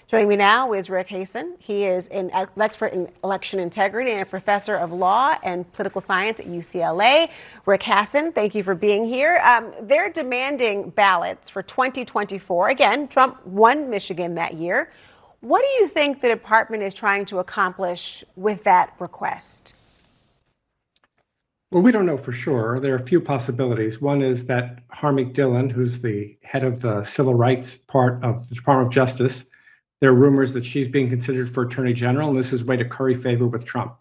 Joining me now is Rick Hasen. He is an expert in election integrity and a professor of law and political science at UCLA. Rick Hasen, thank you for being here. They're demanding ballots for 2024. Again, Trump won Michigan that year. What do you think the department is trying to accomplish with that request? Well, we don't know for sure. There are a few possibilities. One is that Harmeet Dillon, who's the head of the civil rights part of the Department of Justice, there are rumors that she's being considered for attorney general, and this is a way to curry favor with Trump.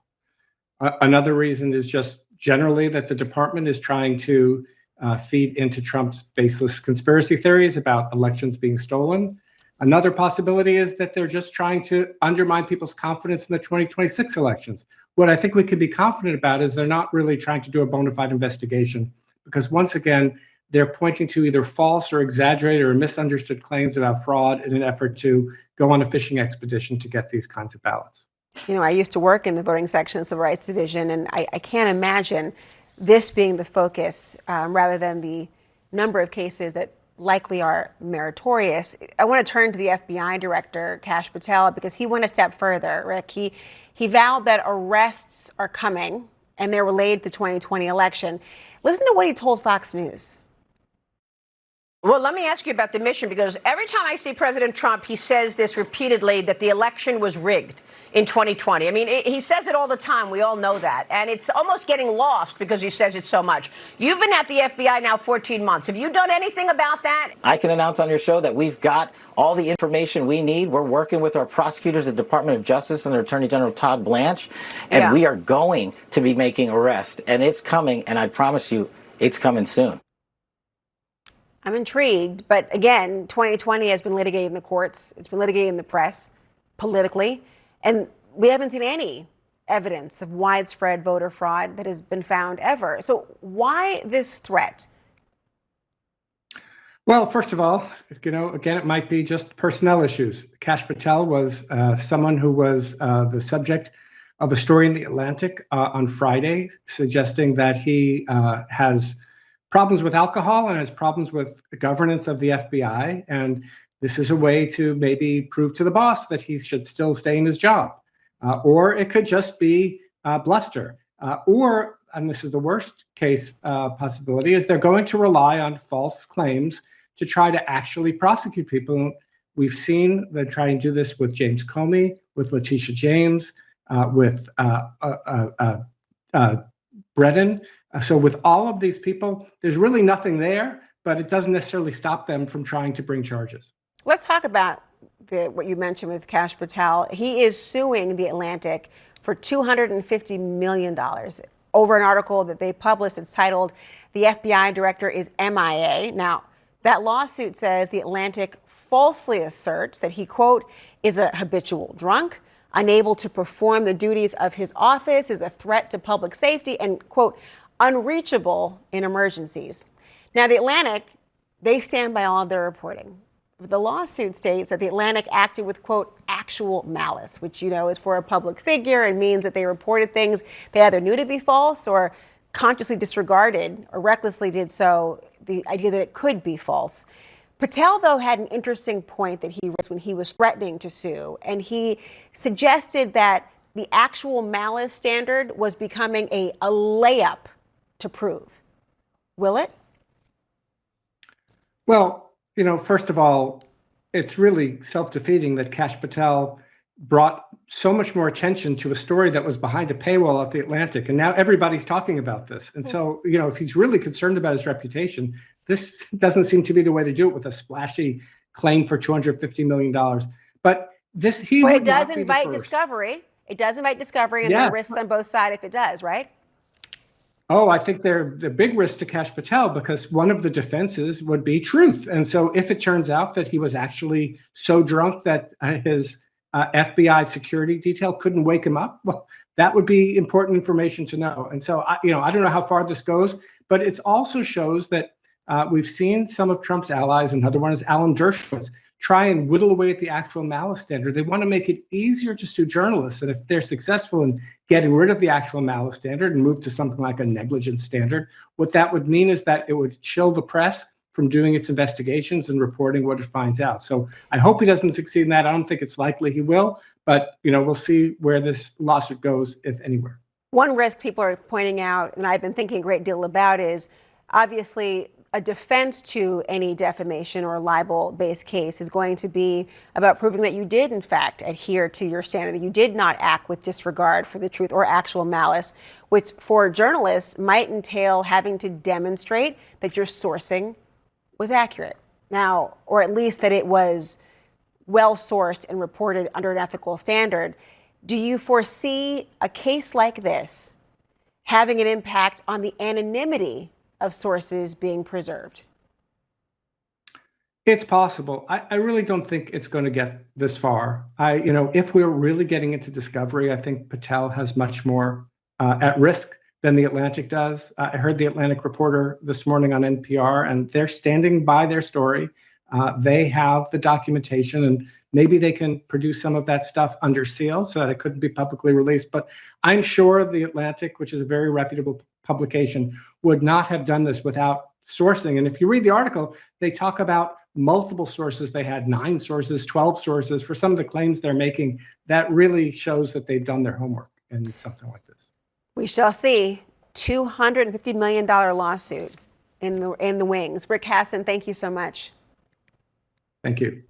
Another reason is just generally that the department is trying to feed into Trump's baseless conspiracy theories about elections being stolen. Another possibility is that they're just trying to undermine people's confidence in the 2026 elections. What I think we can be confident about is they're not really trying to do a bona fide investigation, because once again, they're pointing to either false or exaggerated or misunderstood claims about fraud in an effort to go on a fishing expedition to get these kinds of ballots. You know, I used to work in the voting section of the Civil Rights Division, and I can't imagine this being the focus rather than the number of cases that likely are meritorious. I want to turn to the FBI director, Kash Patel, because he went a step further, Rick. He vowed that arrests are coming and they're related to the 2020 election. Listen to what he told Fox News. Well, let me ask you about the mission, because every time I see President Trump, he says this repeatedly, that the election was rigged in 2020. I mean, he says it all the time. We all know that. And it's almost getting lost because he says it so much. You've been at the FBI now 14 months. Have you done anything about that? I can announce on your show that we've got all the information we need. We're working with our prosecutors, the Department of Justice, and their Attorney General Todd Blanche. And we are going to be making arrests. And it's coming. And I promise you, it's coming soon. I'm intrigued. But again, 2020 has been litigated in the courts. It's been litigated in the press, politically. And we haven't seen any evidence of widespread voter fraud that has been found ever. So why this threat? Well, first of all, again, it might be just personnel issues. Kash Patel was someone who was the subject of a story in The Atlantic on Friday, suggesting that he has problems with alcohol and has problems with the governance of the FBI. And this is a way to maybe prove to the boss that he should still stay in his job. Or it could just be bluster. Or, and this is the worst case possibility, is they're going to rely on false claims to try to actually prosecute people. We've seen them try and do this with James Comey, with Letitia James, with Brennan. So with all of these people, there's really nothing there, but it doesn't necessarily stop them from trying to bring charges. Let's talk about what you mentioned with Kash Patel. He is suing The Atlantic for $250 million over an article that they published. It's titled, "The FBI Director is MIA." Now, that lawsuit says The Atlantic falsely asserts that he, quote, is a habitual drunk, unable to perform the duties of his office, is a threat to public safety, and, quote, unreachable in emergencies. Now, The Atlantic, they stand by all of their reporting. The lawsuit states that The Atlantic acted with, quote, actual malice, which, you know, is for a public figure and means that they reported things they either knew to be false or consciously disregarded or recklessly did so, the idea that it could be false. Patel, though, had an interesting point that he raised when he was threatening to sue, and he suggested that the actual malice standard was becoming a layup to prove. Will it? Well, first of all, it's really self-defeating that Kash Patel brought so much more attention to a story that was behind a paywall at The Atlantic. And now everybody's talking about this. And so, if he's really concerned about his reputation, this doesn't seem to be the way to do it with a splashy claim for $250 million. But it does invite discovery. It does invite discovery, and there are risks on both sides if it does, right? Oh, I think they're the big risk to Kash Patel, because one of the defenses would be truth. And so if it turns out that he was actually so drunk that his FBI security detail couldn't wake him up, well, that would be important information to know. And so, I don't know how far this goes, but it also shows that we've seen some of Trump's allies, another one is Alan Dershowitz, try and whittle away at the actual malice standard. They want to make it easier to sue journalists. And if they're successful in getting rid of the actual malice standard and move to something like a negligence standard, what that would mean is that it would chill the press from doing its investigations and reporting what it finds out. So I hope he doesn't succeed in that. I don't think it's likely he will, but we'll see where this lawsuit goes, if anywhere. One risk people are pointing out, and I've been thinking a great deal about, is obviously a defense to any defamation or libel-based case is going to be about proving that you did, in fact, adhere to your standard, that you did not act with disregard for the truth or actual malice, which for journalists might entail having to demonstrate that your sourcing was accurate. Now, or at least that it was well-sourced and reported under an ethical standard. Do you foresee a case like this having an impact on the anonymity of sources being preserved? It's possible. I really don't think it's going to get this far. If we're really getting into discovery, I think Patel has much more at risk than The Atlantic does. I heard The Atlantic reporter this morning on NPR, and they're standing by their story. They have the documentation, and maybe they can produce some of that stuff under seal so that it couldn't be publicly released. But I'm sure The Atlantic, which is a very reputable publication, would not have done this without sourcing. And if you read the article, they talk about multiple sources. They had 9 sources, 12 sources for some of the claims they're making. That really shows that they've done their homework in something like this. We shall see. $250 million lawsuit in the wings. Rick Hasen, thank you so much. Thank you.